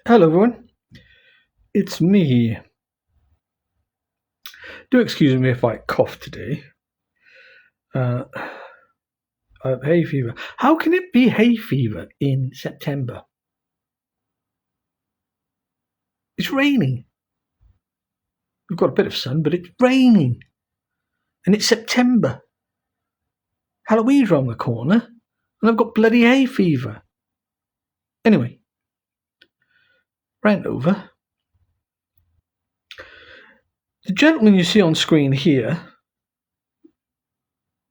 Hello everyone, it's me. Do excuse me if I cough today. I have hay fever. How can it be hay fever in September? It's raining. We've got a bit of sun, but it's raining. And it's September. Halloween's around the corner, and I've got bloody hay fever. Anyway, rant over. The gentleman you see on screen here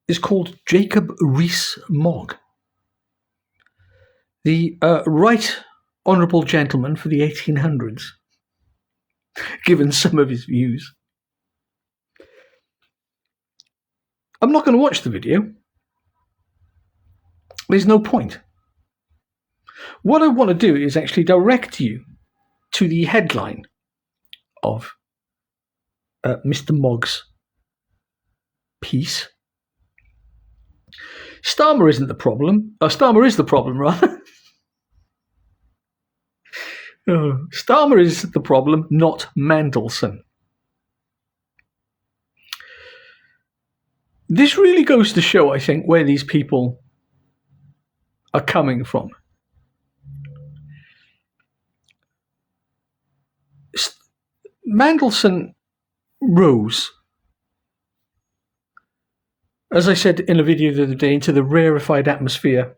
is called Jacob Rees-Mogg, the right honourable gentleman for the 1800s, given some of his views. I'm not going to watch the video. There's no point. What I want to do is actually direct you to the headline of Mr. Mogg's piece. Starmer isn't the problem. Starmer is the problem, rather. Starmer is the problem, not Mandelson. This really goes to show, I think, where these people are coming from. Mandelson rose, as I said in a video the other day, into the rarefied atmosphere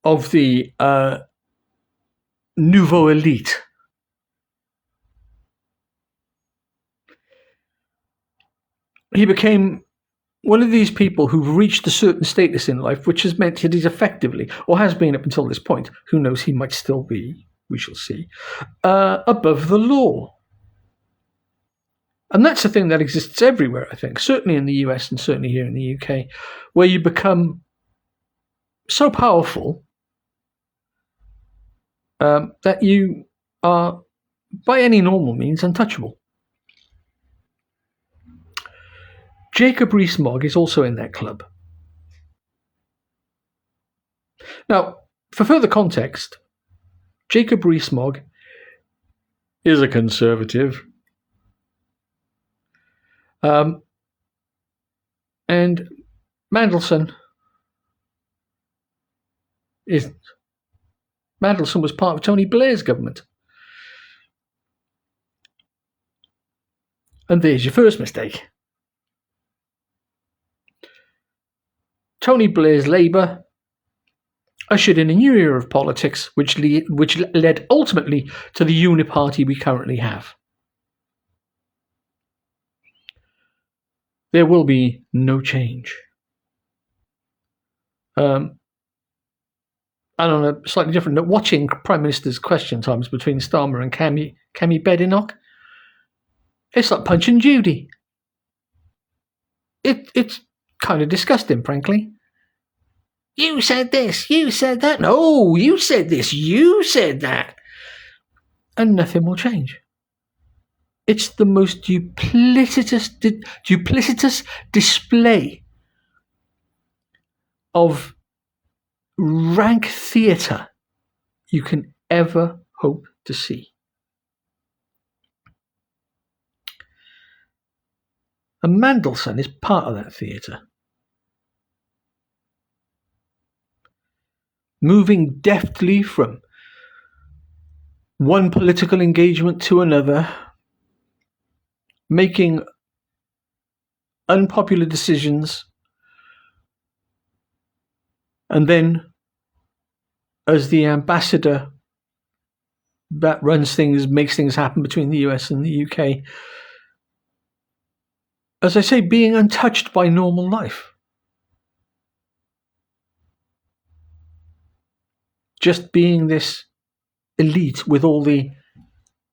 of the nouveau elite. He became one of these people who've reached a certain status in life, which has meant that he's effectively, or has been up until this point, who knows, he might still be, we shall see, above the law. And that's a thing that exists everywhere, I think, certainly in the US and certainly here in the UK, where you become so powerful that you are, by any normal means, untouchable. Jacob Rees-Mogg is also in that club. Now, for further context, Jacob Rees-Mogg is a conservative. And Mandelson isn't. Mandelson was part of Tony Blair's government. And there's your first mistake. Tony Blair's Labour ushered in a new era of politics, which led ultimately to the uniparty we currently have. There will be no change. And on a slightly different note, watching Prime Minister's question times between Starmer and Cammy Badenoch, it's like Punch and Judy. It's kind of disgusting, frankly. You said this, you said that. No, you said this, you said that. And nothing will change. It's the most duplicitous display of rank theatre you can ever hope to see. And Mandelson is part of that theatre. Moving deftly from one political engagement to another, making unpopular decisions, and then as the ambassador that runs things, makes things happen between the US and the UK, as I say, being untouched by normal life. Just being this elite with all the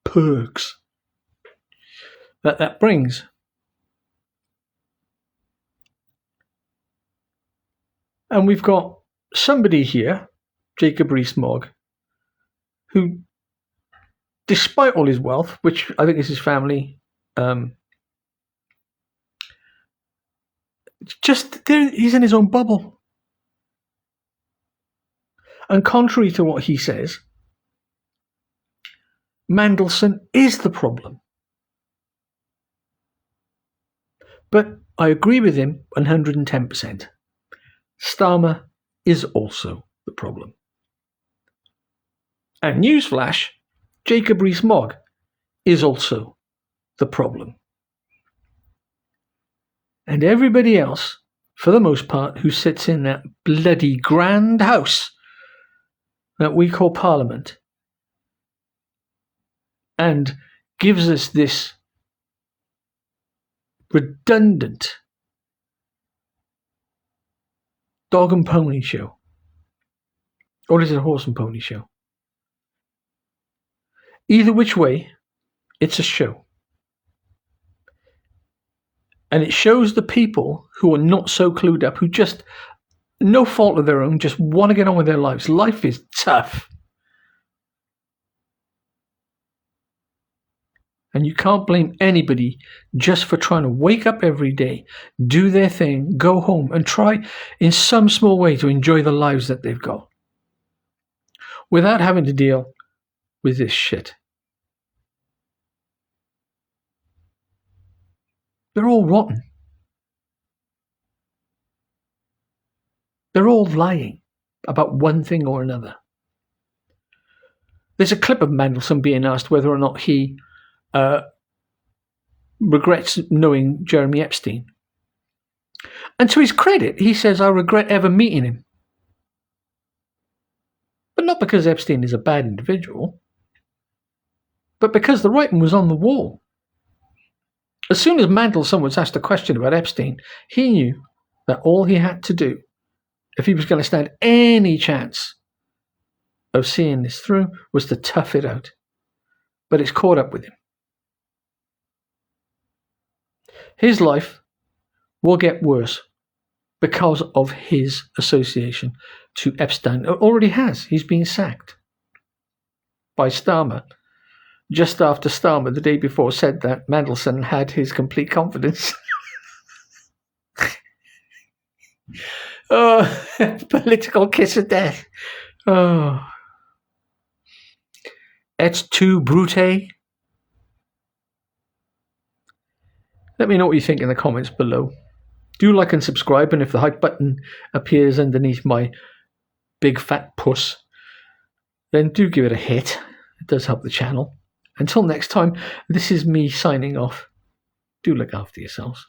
perks that brings. And we've got somebody here, Jacob Rees-Mogg, who, despite all his wealth, which I think is his family, he's in his own bubble. And contrary to what he says, Mandelson is the problem. But I agree with him 110%. Starmer is also the problem. And newsflash, Jacob Rees-Mogg is also the problem. And everybody else, for the most part, who sits in that bloody grand house that we call Parliament and gives us this redundant dog and pony show. Or is it a horse and pony show? Either which way, it's a show. And it shows the people who are not so clued up, who just, no fault of their own, just want to get on with their lives. Life is tough. And you can't blame anybody just for trying to wake up every day, do their thing, go home, and try in some small way to enjoy the lives that they've got, without having to deal with this shit. They're all rotten. They're all lying about one thing or another. There's a clip of Mandelson being asked whether or not he regrets knowing Jeremy Epstein. And to his credit, he says, I regret ever meeting him. But not because Epstein is a bad individual, but because the writing was on the wall. As soon as Mandelson was asked a question about Epstein, he knew that all he had to do, if he was going to stand any chance of seeing this through, was to tough it out. But it's caught up with him. His life will get worse because of his association to Epstein. It already has. He's been sacked by Starmer. Just after Starmer, the day before, said that Mandelson had his complete confidence. Oh, political kiss of death. Oh. Et tu, Brute? Let me know what you think in the comments below. Do like and subscribe, and if the hype button appears underneath my big fat puss, then do give it a hit. It does help the channel. Until next time, this is me signing off. Do look after yourselves.